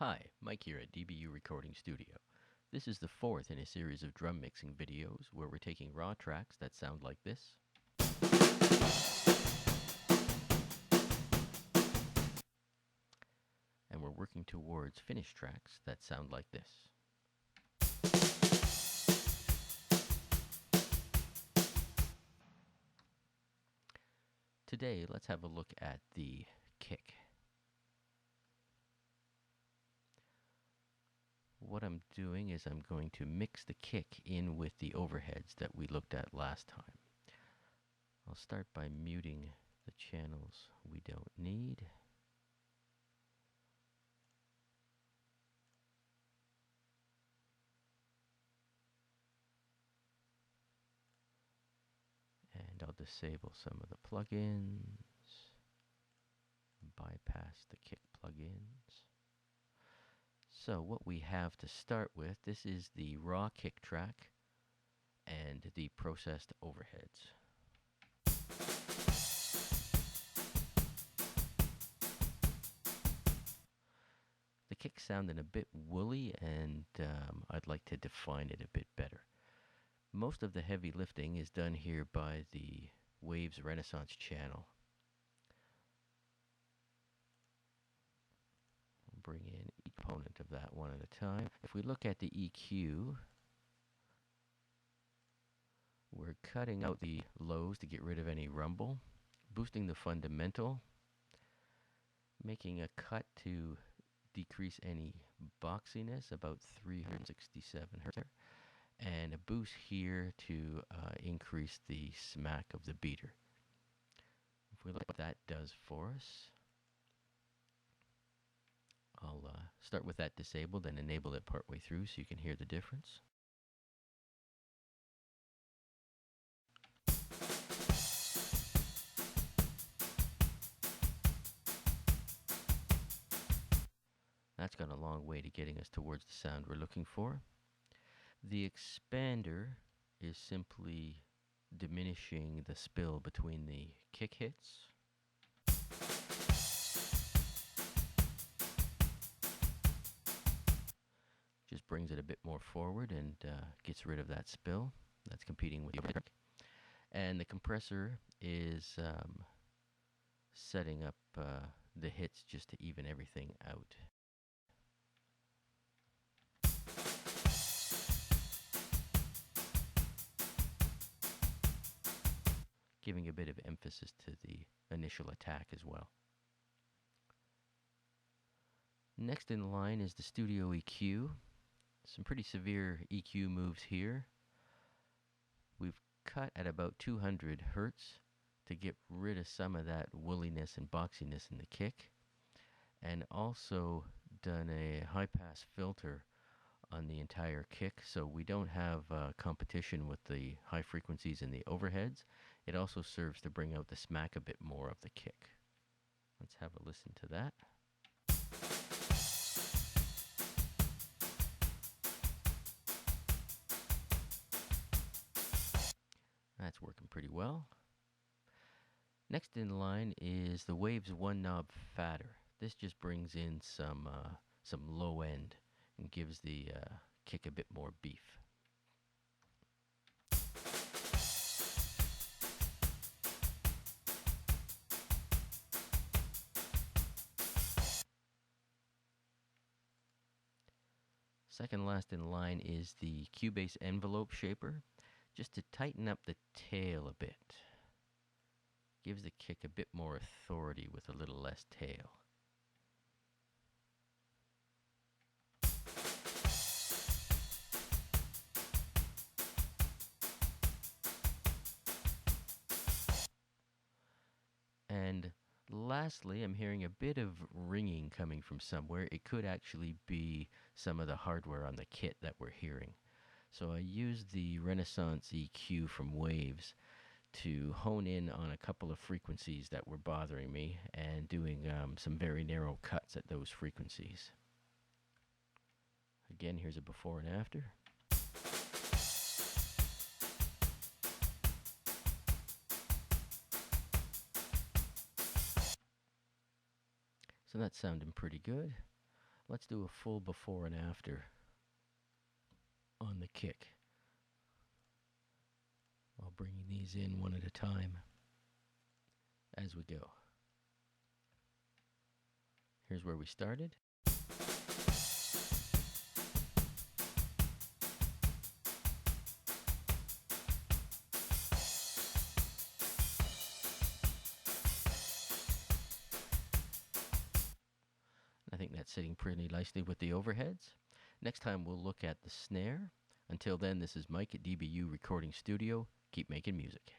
Hi, Mike here at DBU Recording Studio. This is the fourth in a series of drum mixing videos where we're taking raw tracks that sound like this, and we're working towards finished tracks that sound like this. Today, let's have a look at the kick. What I'm doing is I'm going to mix the kick in with the overheads that we looked at last time. I'll start by muting the channels we don't need. And I'll disable some of the plugins, bypass the kick plugins. So what we have to start with, this is the raw kick track and the processed overheads. The kick sounded a bit woolly, and I'd like to define it a bit better. Most of the heavy lifting is done here by the Waves Renaissance channel. I'll bring in each component of that one at a time. If we look at the EQ, we're cutting out the lows to get rid of any rumble, boosting the fundamental, making a cut to decrease any boxiness, about 367 hertz, and a boost here to increase the smack of the beater. If we look at what that does for us, I'll start with that disabled and enable it partway through so you can hear the difference. That's gone a long way to getting us towards the sound we're looking for. The expander is simply diminishing the spill between the kick hits. Just brings it a bit more forward and gets rid of that spill that's competing with the overhead. And the compressor is setting up the hits just to even everything out. Giving a bit of emphasis to the initial attack as well. Next in line is the Studio EQ. Some pretty severe EQ moves here. We've cut at about 200 hertz to get rid of some of that woolliness and boxiness in the kick, and also done a high pass filter on the entire kick, so we don't have competition with the high frequencies in the overheads. It also serves to bring out the smack a bit more of the kick. Let's have a listen to that. That's working pretty well. Next in line is the Waves one knob fader. This just brings in some low end and gives the kick a bit more beef. Second last in line is the Cubase envelope shaper, just to tighten up the tail a bit. Gives the kick a bit more authority with a little less tail. And lastly, I'm hearing a bit of ringing coming from somewhere. It could actually be some of the hardware on the kit that we're hearing. So I used the Renaissance EQ from Waves to hone in on a couple of frequencies that were bothering me and doing some very narrow cuts at those frequencies. Again, here's a before and after. So that's sounding pretty good. Let's do a full before and after on the kick. I'll bring these in one at a time as we go. Here's where we started. I think that's sitting pretty nicely with the overheads. Next time we'll look at the snare. Until then, this is Mike at DBU Recording Studio. Keep making music.